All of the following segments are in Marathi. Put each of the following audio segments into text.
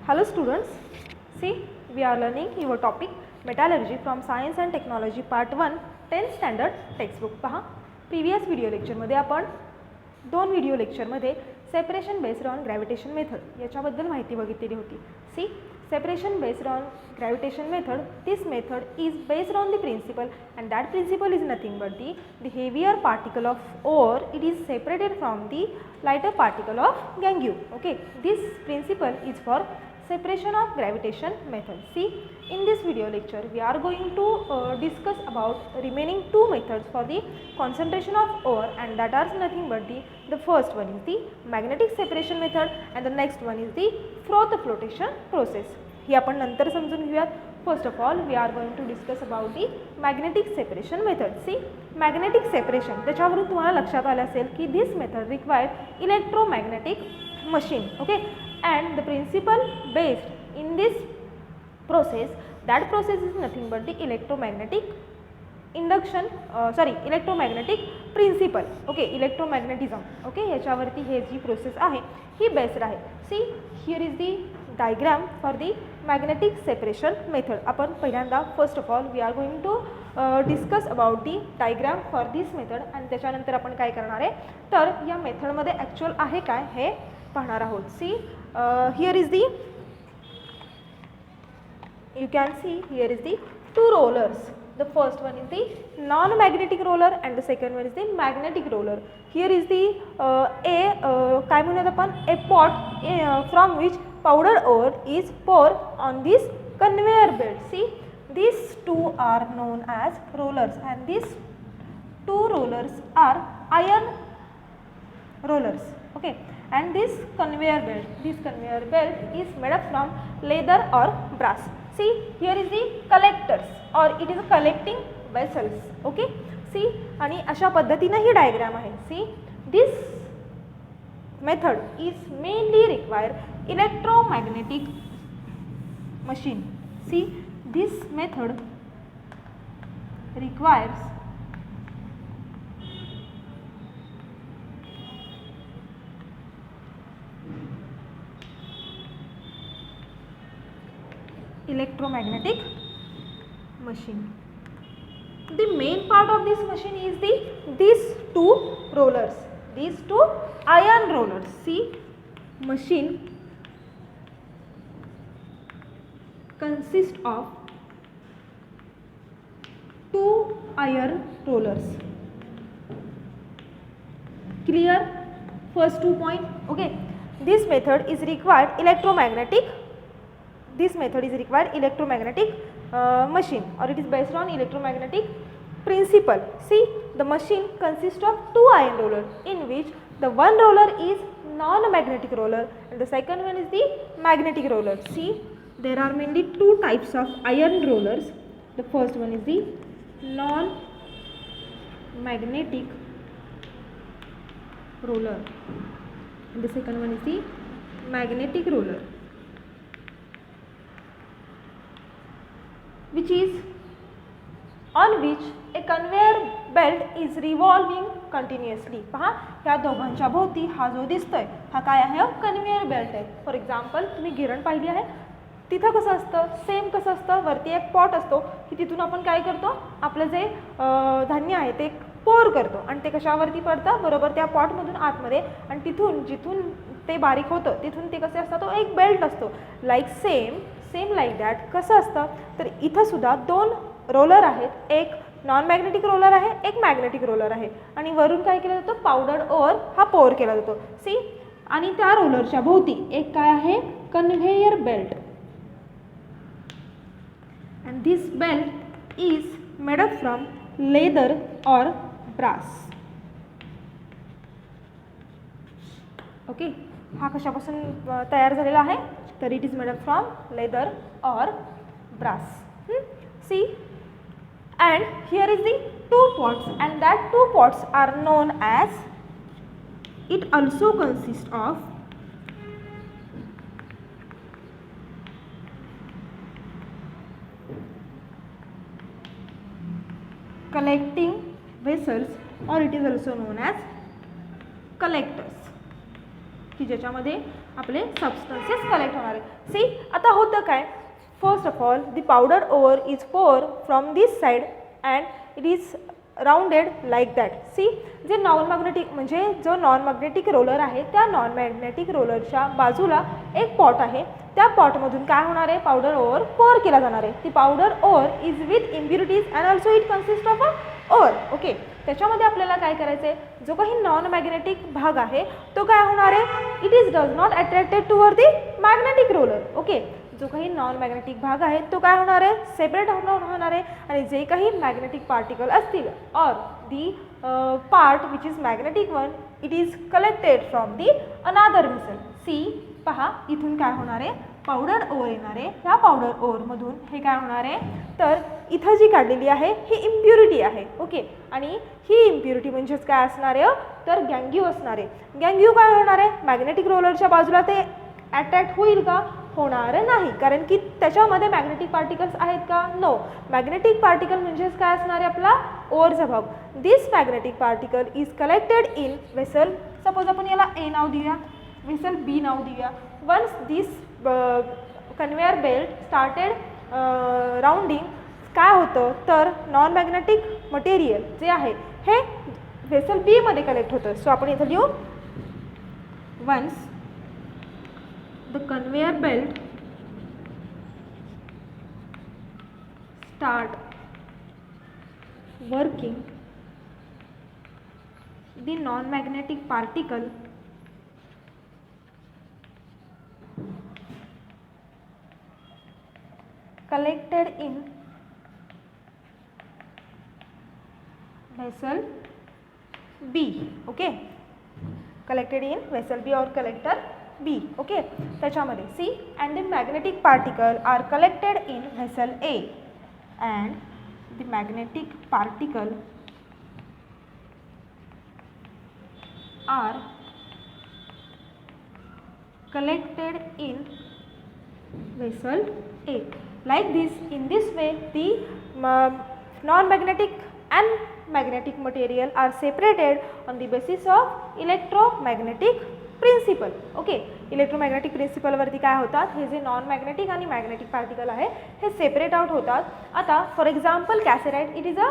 Hello students, see we are learning your topic metallurgy from science and technology part 1 10th standard textbook. पहा previous video lecture मध्ये आपण दोन व्हिडिओ लेक्चरमध्ये separation based on gravitation method याच्याबद्दल माहिती बघितलेली होती. See separation based on gravitation method, this method is based on the principle and that principle is nothing but the heavier particle of ore, it is separated from the lighter particle of gangue. Okay, this principle is for separation of gravitation method. See, in this video lecture we are going to discuss about remaining two methods for the concentration of ore, and that are nothing but the first one is the magnetic separation method and the next one is the froth flotation process. हे आपण नंतर समजून घेऊयात. First of all we are going to discuss about the magnetic separation method. See, magnetic separation, त्याच्यावरून तुम्हाला लक्षात आलं असेल की this method requires electromagnetic machine. Okay, and the principle based in this process, that process is nothing but the electromagnetic induction, electromagnetic principle. Okay, electromagnetism. Okay, याच्यावरती हे जी प्रोसेस आहे ही बेस्ड आहे. See here is the diagram for the magnetic separation method. आपण पहिल्यांदा first of all we are going to discuss about the diagram for this method, आणि त्याच्यानंतर आपण काय करणार आहे तर या मेथडमध्ये ॲक्च्युअल आहे काय हे पाहणार आहोत. C here is the, you can see here is the two rollers. The first one is the non-magnetic roller and the second one is the magnetic roller. Here is the काय म्हणूयात आपण a pot from which powdered ore is poured on this conveyor belt. See, these two are known as rollers and these two rollers are iron rollers. Okay, and this conveyor belt is made up from leather or brass. See, here is the collectors or it is a collecting vessels. Okay, see, आणि अशा पद्धतीने ही डायग्राम आहे. See, this method is mainly require electromagnetic machine. See, this method requires electromagnetic machine. The main part of this machine is these two rollers, these two iron rollers. See, machine consists of two iron rollers. Clear? First 2 point. Okay, this method is required electromagnetic machine, or it is based on electromagnetic principle. See, the machine consists of two iron rollers in which the one roller is non-magnetic roller and the second one is the magnetic roller. See, there are mainly two types of iron rollers. The first one is the non-magnetic roller and the second one is the magnetic roller, which is on which a conveyor belt is revolving continuously. पहा, ह्या दोघांच्या भोवती हा जो दिसतोय हा काय आहे, कन्व्हेयर बेल्ट आहे. फॉर एक्झाम्पल तुम्ही गिरण पाहिली आहे, तिथं कसं असतं, सेम कसं असतं, वरती एक पॉट असतो की तिथून आपण काय करतो, आपलं जे धान्य आहे ते पोर करतो आणि ते कशावरती पडतं, बरोबर त्या पॉटमधून आतमध्ये, आणि तिथून जिथून ते बारीक होतं तिथून ते कसे असतं, तो एक बेल्ट असतो. Like same like that. कसं असतं तर इथं सुद्धा दोन रोलर आहेत, एक नॉन मॅग्नेटिक रोलर आहे, एक मॅग्नेटिक रोलर आहे, आणि वरून काय केलं जातं, पावडर्ड ओर हा पोर केला जातो. सी, आणि त्या रोलरच्या भोवती एक काय आहे, conveyor belt, and this belt is made up from leather or brass. Okay, हा कशापासून तयार झालेला आहे तर it is made up from leather or brass. See, and here is the two pots and that two pots are known as, it also consists of collecting vessels or it is also known as collectors, की ज्याच्यामध्ये आपले सबस्टन्सेस कलेक्ट होणार आहे. सी आता होतं काय, first of all the powder over is pour from this side and it is rounded like that. See जे नॉन मॅग्नेटिक म्हणजे जो नॉन मॅग्नेटिक रोलर आहे त्या नॉन मॅग्नेटिक रोलरच्या बाजूला एक पॉट आहे. त्या पॉटमधून काय होणार आहे, पावडर ओवर पोर केला जाणार आहे. ती powder over is with impurities and also it consist of a ore. Okay, त्याच्यामध्ये आपल्याला काय करायचं आहे, जो काही नॉन मॅग्नेटिक भाग आहे तो काय होणार आहे, it is does not attracted toward the magnetic roller. Okay, जो काही नॉन मॅग्नेटिक भाग आहे तो काय होणार आहे, सेपरेट होणार आहे. आणि जे काही मॅग्नेटिक पार्टिकल असतील or the part which is magnetic one it is collected from the अनादर व्हेसल. सी पहा, इथून काय होणार आहे, पावडर ओवर येणार आहे. ह्या पावडर ओवरमधून हे काय होणार आहे, तर इथं जी काढलेली आहे ही इम्प्युरिटी आहे. ओके, आणि ही इम्प्युरिटी म्हणजेच काय असणार आहे, तर गँग्यू असणार आहे. गँग्यू काय होणार आहे, मॅग्नेटिक रोलरच्या बाजूला ते अट्रॅक्ट होईल का, होणार नाही, कारण की त्याच्यामध्ये मॅग्नेटिक पार्टिकल्स आहेत का, नो. मॅग्नेटिक पार्टिकल म्हणजेच काय असणार आहे, आपला ओरचा भाग. This magnetic particle is collected in vessel. Suppose आपण याला ए नाव देऊया, व्हेसल बी नाव देऊया. Once this conveyor belt started rounding, काय होतं, तर नॉन मॅग्नेटिक मटेरियल जे आहे हे व्हेसल बी मध्ये कलेक्ट होतं. सो आपण इथं लिहू, once the conveyor belt start working, the non-magnetic particle collected in vessel B. Okay, collected in vessel B or collector B. Okay, त्याच्यामध्ये see and the magnetic particle are collected in vessel A and the magnetic particle are collected in vessel A. Like this, in this way the non magnetic and magnetic material are separated on the basis of electromagnetic principle. Okay, electromagnetic प्रिन्सिपलवरती काय होतात, हे जे नॉन मॅग्नेटिक आणि मॅग्नेटिक पार्टिकल आहे हे सेपरेट आउट होतात. आता for example cassiterite, it is a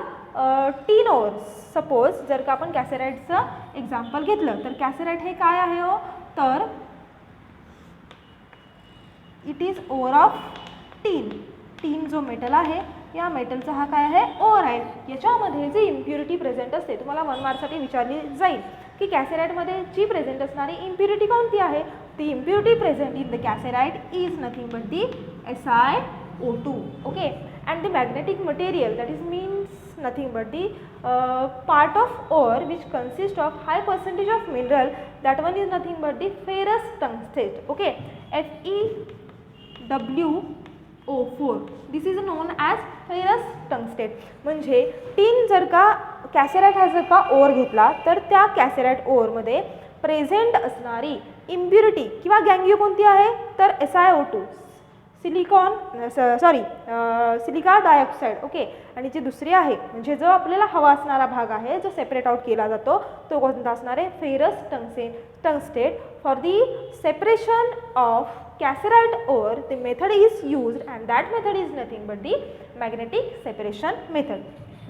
tin or. Suppose जर का आपण कॅसेराइटचं एक्झाम्पल घेतलं तर कॅसेराइट हे काय आहे हो, तर इट इज ओर ऑफ टीन. टीन जो मेटल आहे या मेटलचा हा काय आहे, ओर आहे. याच्यामध्ये जी इम्प्युरिटी प्रेझेंट असते, तुम्हाला 1 मार्कसाठी विचारली जाईल की कॅसेराइटमध्ये जी प्रेझेंट असणारी इम्प्युरिटी कोणती आहे. ती impurity present in the cassiterite is nothing but the SiO2. Okay, and the magnetic material that is means nothing but the part of ore which consist of high percentage of mineral, that one is nothing but the ferrous tungstate. Okay, FeWO4. This is known as ferrous tungstate. म्हणजे टीन जर का कॅसेराइट हा जर का ओर घेतला तर त्या कॅसेराइट ओरमध्ये प्रेझेंट असणारी इम्प्युरिटी किंवा गँग्यू कोणती आहे, तर SiO2, सिलिका डायऑक्साईड. ओके, आणि जी दुसरी आहे म्हणजे जो आपल्याला हवा असणारा भाग आहे जो सेपरेट आउट केला जातो तो कोणता असणार आहे, ferrous tungstate. For the separation of cassiterite ore the method is used and that method is nothing but the magnetic separation method.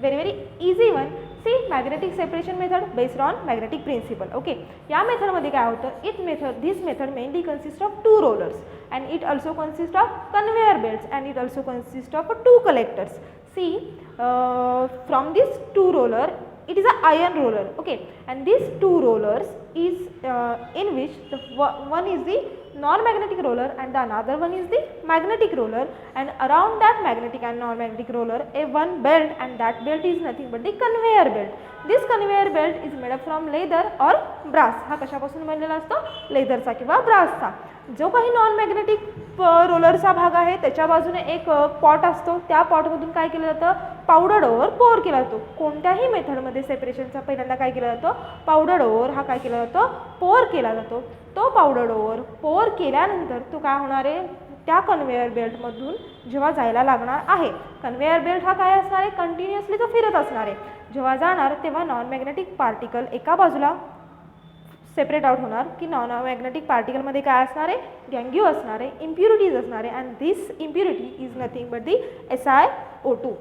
Very easy one. See, magnetic separation method based on magnetic principle. Okay, या मेथडमध्ये काय होतं, this method mainly consists of 2 rollers and it also consists of conveyor belts and it also consists of 2 collectors. See, from this 2 roller it is a iron roller. Okay, and these 2 rollers is in which the one is the non-magnetic roller and the another one is the magnetic roller, and around that magnetic and non-magnetic roller a one belt, and that belt is nothing but the conveyor belt. This conveyor belt is made up from leather or brass. हा कशापासून बनलेला असतो, लेदरचा किंवा ब्रासचा. जो काही नॉन मॅग्नेटिक रोलरचा भाग आहे त्याच्या बाजूने एक पॉट असतो, त्या पॉटमधून काय केलं जातं, पावडर ओवर पोर केला जातो. कोणत्याही मेथडमध्ये सेपरेशनचा पहिल्यांदा काय केलं जातं, पावडर ओवर हा काय केला जातो, पोर केला जातो. तो पावडर ओवर पोर केल्यानंतर तो काय होणार आहे, त्या कन्वेयर बेल्टमधून जेव्हा जायला लागणार आहे, कन्वेयर बेल्ट हा काय असणार आहे, कंटिन्युअसली तो फिरत असणार आहे. जेव्हा जाणार तेव्हा नॉन मॅग्नेटिक पार्टिकल एका बाजूला सेपरेट आउट होणार की नॉन मॅग्नेटिक पार्टिकलमध्ये काय असणार आहे, गँग्यू असणार आहे, इम्प्युरिटीज असणार आहे, and this impurity is nothing but the SiO2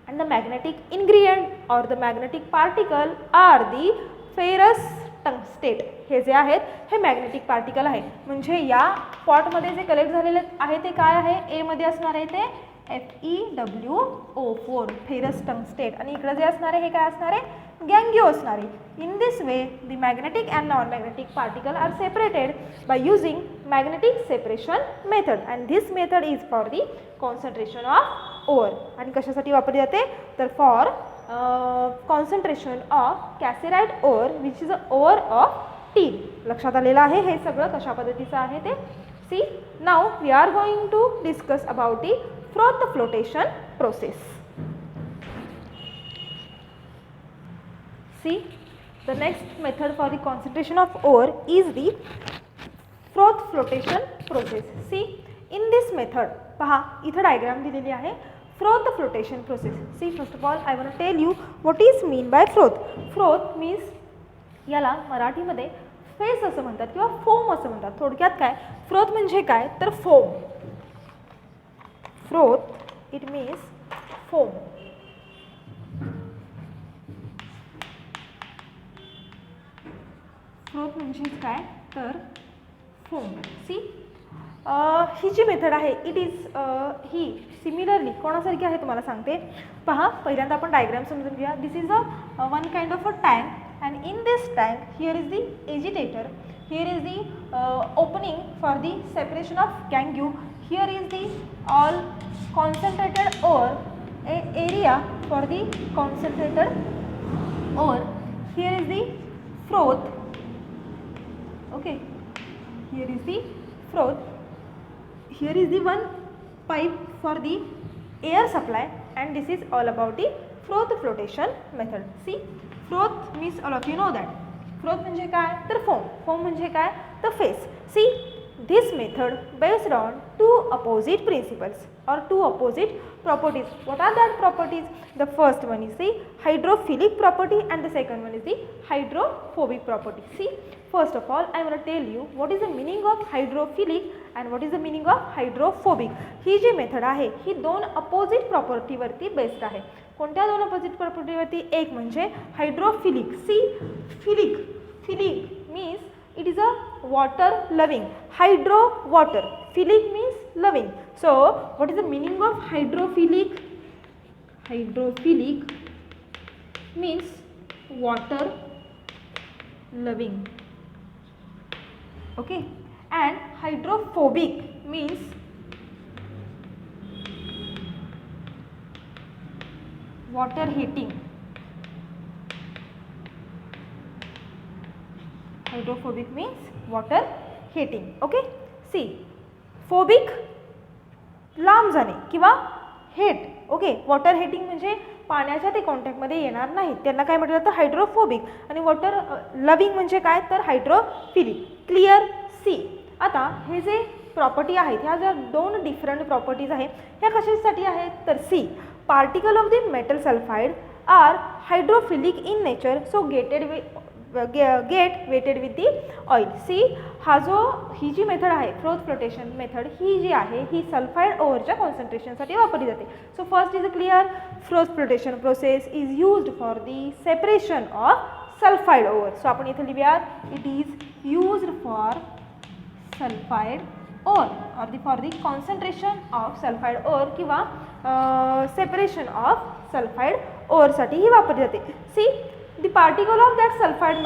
and the magnetic ingredient or the magnetic particle are the ferrous tungstate. हे जे आहेत हे मॅग्नेटिक पार्टिकल आहे. म्हणजे या पॉटमध्ये जे कलेक्ट झालेले आहे ते काय आहे, ए मध्ये असणार आहे ते FeWO4 फेरस टंगस्टेट, आणि इकडे जे असणार आहे हे काय असणार आहे, गँग्यू असणार आहे. In this way the magnetic and non magnetic particle are separated by using magnetic separation method, and this method is for the concentration of ore. आणि कशासाठी वापरली जाते तर for concentration of cassiterite ore which is a ore of tin. लक्षात आलेलं आहे हे सगळं कशा पद्धतीचं आहे ते. See now we are going to discuss about the froth flotation process. See, the next method for the concentration of ore is the froth flotation process. See, in this method, पहा इथं डायग्राम दिलेली आहे froth flotation process. See, first of all I want to tell you what is mean by froth. Froth means याला मराठीमध्ये फेस असं म्हणतात किंवा फोम असं म्हणतात. थोडक्यात काय, फ्रोथ म्हणजे काय तर foam. Froth, it means foam. Froth म्हणजे काय तर फोम. सी ही जी मेथड आहे इट इज ही सिमिलरली कोणासारखी आहे तुम्हाला सांगते. पहा पहिल्यांदा आपण डायग्राम समजून घेऊया. This is a one kind of a tank, and in this tank here is the agitator, here is the opening for the separation of गँग्यू, here is the all concentrated ore, area for the concentrated ore, here is the froth, okay, here is the froth, here is the one pipe for the air supply, and this is all about the froth flotation method. See, froth means all of you know that. Froth म्हणजे काय तर foam, foam म्हणजे काय तर face. See, this method based on two opposite principles or two opposite properties. What are that properties? The first one is the hydrophilic property and the second one is the hydrophobic property. See, first of all I want to tell you what is the meaning of hydrophilic and what is the meaning of hydrophobic. ही जी मेथड आहे ही दोन अपोजिट प्रॉपर्टीवरती बेस्ड आहे. कोणत्या दोन अपोजिट प्रॉपर्टीवरती? एक म्हणजे hydrophilic. See, philic means it is a water loving, hydro water, philic means loving. So what is the meaning of hydrophilic? Hydrophilic means water loving, okay, and hydrophobic means water hating. Hydrophobic means water hating. Okay, see, phobic लांब जाणे किंवा हेट. ओके, वॉटर हेटिंग म्हणजे पाण्याच्या ते कॉन्टॅक्टमध्ये येणार नाहीत, त्यांना काय म्हटलं जातं हायड्रोफोबिक. आणि वॉटर लविंग म्हणजे काय तर हायड्रोफिलिक. क्लिअर. सी, आता हे जे प्रॉपर्टी आहेत ह्या ज्या दोन डिफरंट प्रॉपर्टीज आहेत ह्या कशासाठी आहेत तर see, particle of the metal sulphide are hydrophilic in nature, so get wetted with the oil. See, ही जी मेथड आहे फ्रोथ फ्लोटेशन मेथड ही जी आहे ही सल्फाइड ओव्हरच्या कॉन्सन्ट्रेशनसाठी वापरली जाते. So first is clear, froth flotation process is used for the separation of sulphide ore. सो आपण इथे लिहूयात it is used for sulphide ore for the concentration of sulphide ore किंवा सेपरेशन ऑफ सल्फाइड ओरसाठी ही वापरली जाते. See, the particle of that sulphide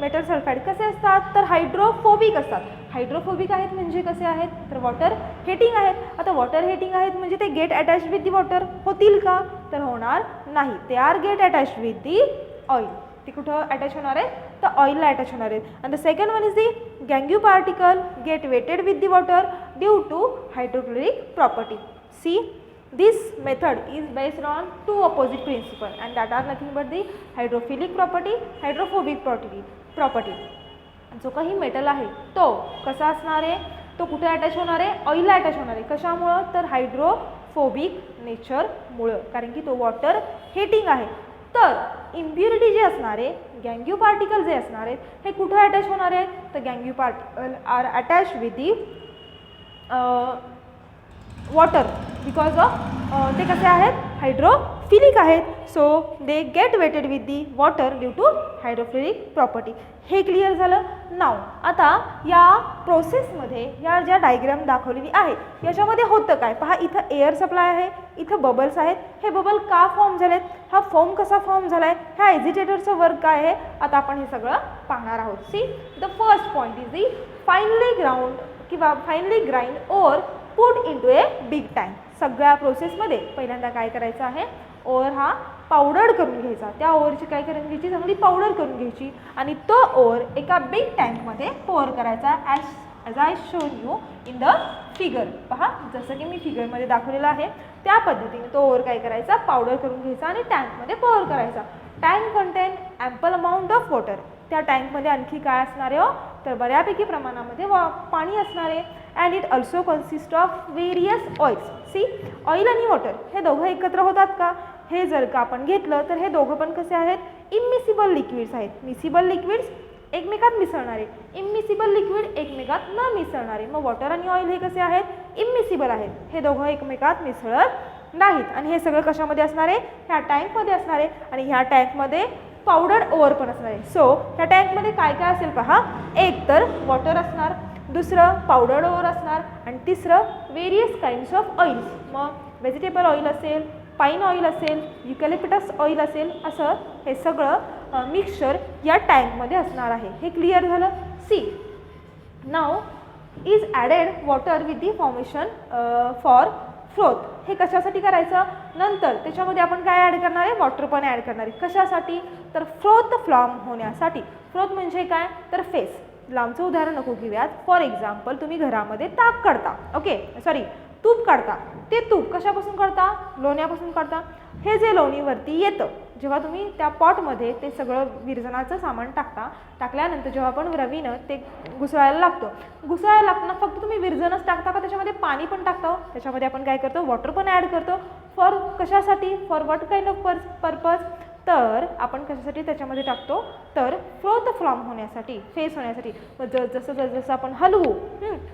metal sulphide कसे असतात तर हायड्रोफोबिक असतात. हायड्रोफोबिक आहेत म्हणजे कसे आहेत तर वॉटर हेटिंग आहेत. आता वॉटर हेटिंग आहेत म्हणजे ते get attach with the water होतील का तर होणार नाही. ते are get attach with the oil. ते कुठं अटॅच होणार आहे तर ऑइलला अटॅच होणार आहेत. And the second one is the गँग्यू particle get wetted with the water due to hydrochloric property. See, this method is based on two opposite principles and that are nothing but the hydrophilic property, hydrophobic property. जो काही मेटल आहे तो कसा असणार आहे तो कुठे अटॅच होणार आहे ऑइलला अटॅच होणार आहे. कशामुळं तर हायड्रोफोबिक नेचरमुळं, कारण की तो वॉटर हेटिंग आहे. तर इम्प्युरिटी जे असणार आहे, गँग्यू पार्टिकल जे असणार आहेत हे कुठे अटॅच होणार आहेत, तर गँग्यू particle are attach with the water because of ते कसे आहेत, हायड्रोफिलिक आहेत. So they get wetted with the water due to hydrophilic property. हे क्लिअर झालं. नाव आता या प्रोसेसमध्ये या ज्या डायग्राम दाखवलेली आहे याच्यामध्ये होतं काय पहा, इथं एअर सप्लाय आहे, इथं बबल्स आहेत. हे बबल का फॉर्म झालेत, हा फोम कसा फॉर्म झाला आहे, ह्या एजिटेटरचं वर्क काय आहे, आता आपण हे सगळं पाहणार आहोत. See the first point is the finely ground किंवा finely grind or put into a big tank. सगळ्या प्रोसेसमध्ये पहिल्यांदा काय करायचं आहे, ओर हा पावडर करून घ्यायचा. त्या ओरची काय करून घ्यायची, चांगली पावडर करून घ्यायची आणि तो ओर एका बिग टँकमध्ये पोअर करायचा. As I shown you in the figure. पहा जसं की मी फिगरमध्ये दाखवलेलं आहे त्या पद्धतीने तो ओर काय करायचा, पावडर करून घ्यायचा आणि टँकमध्ये पोअर करायचा. Tank content ample amount of water. त्या टँकमध्ये आणखी काय असणार आहे हो, तर बऱ्यापैकी प्रमाणामध्ये पाणी असणार आहे. And it also consist of various oils. See oil आणि वॉटर हे दोघं एकत्र होतात का, हे जर का आपण घेतलं तर हे दोघं पण कसे आहेत, इमिसिबल लिक्विड्स आहेत. मिसिबल लिक्विड्स एकमेकात मिसळणारे, इमिसिबल लिक्विड एकमेकात न मिसळणारे. मग वॉटर आणि ऑइल हे कसे आहेत, इमिसिबल आहेत. हे दोघं एकमेकात मिसळत नाहीत आणि हे सगळं कशामध्ये असणार आहे, ह्या टँकमध्ये असणार आहे आणि ह्या टँकमध्ये पावडर्ड ओव्हर पण असणार आहे. सो ह्या टँकमध्ये काय काय असेल पहा, एक तर वॉटर असणार, दुसरं पावडर्ड ओव्हर असणार आणि तिसरं व्हेरियस काइंड्स ऑफ ऑइल्स. मग व्हेजिटेबल ऑइल असेल, पाईन ऑइल असेल, युकॅलिप्टस ऑइल असेल, असं हे सगळं मिक्सचर या टँकमध्ये असणार आहे. हे क्लिअर झालं. See now is added water with the formation for froth. हे कशासाठी करायचं, नंतर त्याच्यामध्ये आपण काय ॲड करणार आहे, वॉटर पण ॲड करणार आहे. कशासाठी, तर फ्रोथ फॉर्म होण्यासाठी. फ्रोथ म्हणजे काय, तर फेस. लांबचं उदाहरण नको घेऊयात. फॉर एक्झाम्पल तुम्ही घरामध्ये ताक काढता, ओके सॉरी तूप काढता. ते तूप कशापासून काढता, लोण्यापासून काढता. हे जे लोणीवरती येतं जेव्हा तुम्ही त्या पॉटमध्ये ते सगळं विरजनाचं सामान टाकल्यानंतर जेव्हा आपण रवीनं ते घुसळायला लागताना फक्त तुम्ही विरजनच टाकता का त्याच्यामध्ये पाणी पण टाकता, त्याच्यामध्ये आपण काय करतो, वॉटर पण ॲड करतो. फॉर कशासाठी, for what kind of purpose, तर आपण कशासाठी त्याच्यामध्ये टाकतो, तर फ्रोथ फॉर्म होण्यासाठी, फेस होण्यासाठी. जसं आपण हलवू,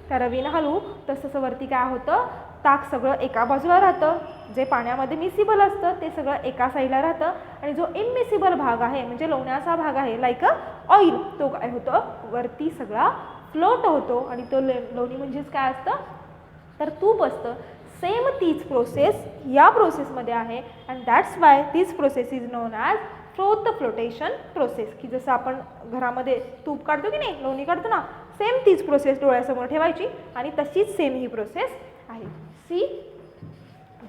त्या रवीनं हलवू तसं वरती काय होतं, ताक सगळं एका बाजूला राहतं. जे पाण्यामध्ये मिसिबल असतं ते सगळं एका साईडला राहतं आणि जो इमिसिबल भाग आहे म्हणजे लोण्याचा भाग आहे लाईक ऑइल, तो काय होतं, वरती सगळा फ्लोट होतो आणि तो लोणी म्हणजेच काय असतं, तर तूप असतं. सेम तीच प्रोसेस या प्रोसेसमध्ये आहे and that's why this process is known as froth flotation process. की जसं आपण घरामध्ये तूप काढतो की नाही, लोणी काढतो ना, सेम तीच प्रोसेस डोळ्यासमोर ठेवायची आणि तशीच सेम ही प्रोसेस आहे. See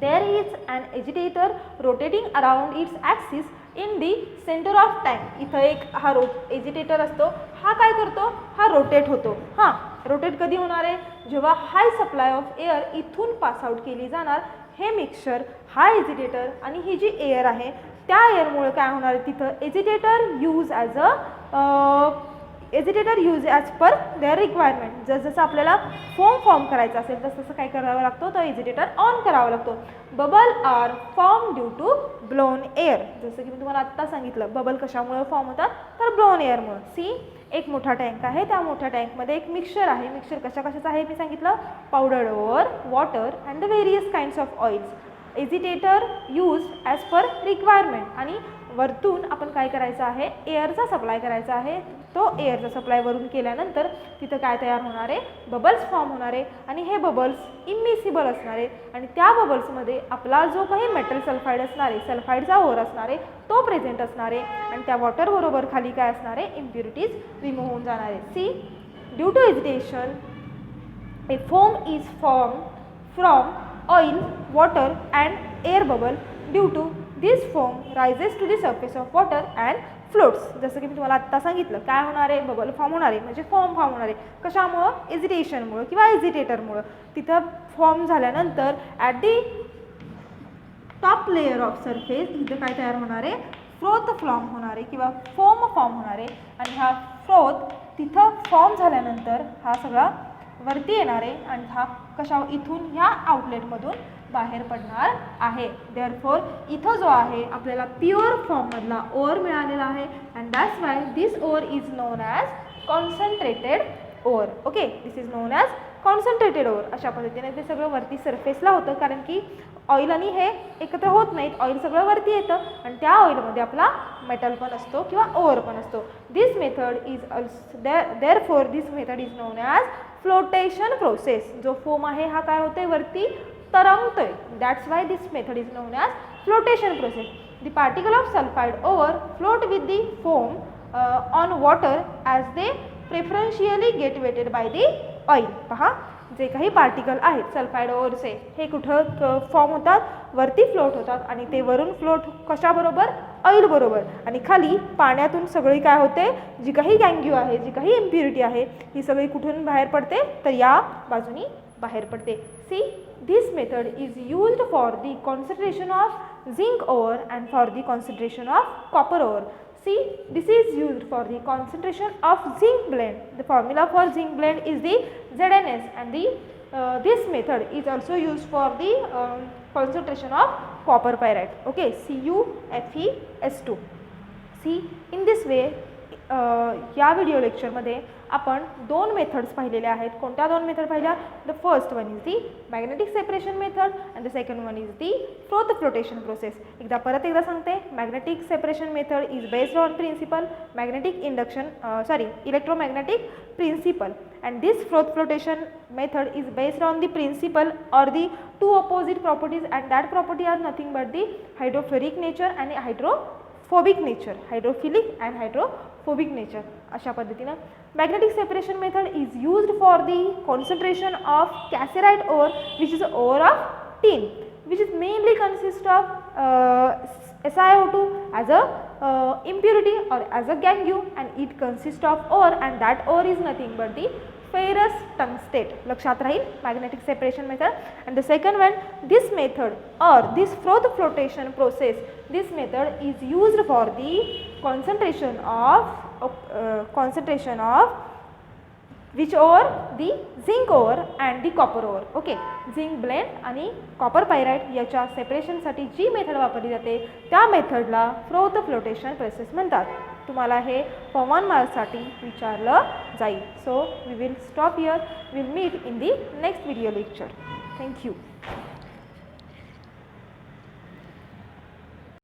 there is an agitator rotating around its axis in the centre of tank. इथं एक हा एजिटेटर असतो, हा काय करतो, हा रोटेट होतो. हां, रोटेट कधी होणार आहे, जेव्हा हाय सप्लाय ऑफ एअर इथून पास आउट केली जाणार. हे मिक्सचर, हा एजिटेटर आणि ही जी एअर आहे त्या एअरमुळे काय होणार आहे, तिथं agitator use as per their requirement. जसं आपल्याला फॉर्म करायचा असेल तसं काय करावं लागतो, तो एजिटेटर ऑन करावा लागतो. Bubble are form due to blown air. जसं की मी तुम्हाला आत्ता सांगितलं, बबल कशामुळे फॉर्म होतात, तर ब्लोन एअरमुळे. सी एक मोठा टँक आहे, त्या मोठ्या टँकमध्ये एक मिक्सचर आहे. मिक्सचर कशाचं आहे मी सांगितलं, powder over, water and the various kinds of oils. Agitator use as per requirement आणि वरतून आपण काय करायचं आहे, एअरचा सप्लाय करायचा आहे. तो एअरचा सप्लाय वरून केल्यानंतर तिथं काय तयार होणार आहे, बबल्स फॉर्म होणार आहे आणि हे बबल्स इमिसिबल असणार आहे आणि त्या बबल्समध्ये आपला जो काही मेटल सल्फाईड असणार आहे, सल्फाईडचा ओर असणार आहे, तो प्रेझेंट असणार आहे आणि त्या वॉटरबरोबर खाली काय असणार आहे, इम्प्युरिटीज रिमूव्ह होऊन जाणार आहे. See due to agitation a foam is form from oil, water and air bubble. Due to this foam rises to the surface of water and floats. जसं की मी तुम्हाला आत्ता सांगितलं, काय होणार आहे, बबल फॉर्म होणार आहे म्हणजे फॉर्म होणार आहे. कशामुळं, एजिटेशनमुळं किंवा एजिटेटरमुळं. तिथं फॉर्म झाल्यानंतर at the top layer of surface इथं काय तयार होणार आहे, फ्रोथ फॉर्म होणार आहे किंवा फोम फॉर्म होणार आहे आणि हा फ्रोथ तिथं फॉर्म झाल्यानंतर हा सगळा वरती येणार आहे आणि हा इथून ह्या आउटलेटमधून बाहेर पडणार आहे. देअरफॉर इथं जो आहे आपल्याला प्युअर फॉर्ममधला ओअर मिळालेला आहे and that's why this ore is known as concentrated ore. Okay, this is known as concentrated ore. अशा पद्धतीने ते सगळं वरती सरफेसला होतं, कारण की ऑइल आणि हे एकत्र होत नाहीत. ऑइल सगळं वरती येतं आणि त्या ऑइलमध्ये आपला मेटल पण असतो किंवा ओअर पण असतो. This method is therefore this method is known as flotation process. जो फोम आहे हा काय होतोय, वरती तरंगतोय. That's why this method is known as flotation process. The particle of sulphide ore float with the foam on water as they preferentially get wetted by the oil. पहा, जे काही पार्टिकल आहेत सल्फाइड ओअरचे हे कुठं फॉर्म होतात, वरती फ्लोट होतात आणि ते वरून फ्लोट कशाबरोबर, ऑइल बरोबर, आणि खाली पाण्यातून सगळी काय होते, जी काही गँग्यू आहे, जी काही इम्प्युरिटी आहे ही सगळी कुठून बाहेर पडते, तर या बाजूनी बाहेर पडते. See, this method is used for the concentration of zinc ore and for the concentration of copper ore. See, this is used for the concentration of zinc blend. The formula for zinc blend is the ZnS, and this method is also used for the concentration of copper pyrite. Okay, CuFeS2. See, in this way या व्हिडिओ लेक्चरमध्ये आपण दोन मेथड्स पाहिलेल्या आहेत. कोणत्या दोन मेथड पाहिल्या? The first one is the magnetic separation method and the second one is the froth flotation process. परत एकदा सांगते, magnetic separation method is based on principle magnetic electromagnetic principle, and this froth flotation method is based on the principle or the two opposite properties, and that property are nothing but the hydrophilic nature and hydrophobic nature, hydrophilic and hydrophobic nature. अशा पद्धतीनं magnetic separation method is used for the concentration of cassiterite ore, which is ore of tin, which is mainly consist of SiO2 as a impurity or as a gangue, and it consists of ore, and that ore is nothing but the ferrous tungstate. लक्षात राहील magnetic separation method. And the second one, this method or this froth flotation process, this method is used for the concentration of which ore, the zinc ore and the copper ore. Okay, zinc blend आणि कॉपर पायराइट याच्या सेपरेशनसाठी जी मेथड वापरली जाते त्या मेथडला फ्रोथ फ्लोटेशन प्रोसेस म्हणतात. तुम्हाला हे फॉर्म 1 मार्क्ससाठी विचारलं जाईल. So we will stop here. Will meet in the next video lecture. Thank you.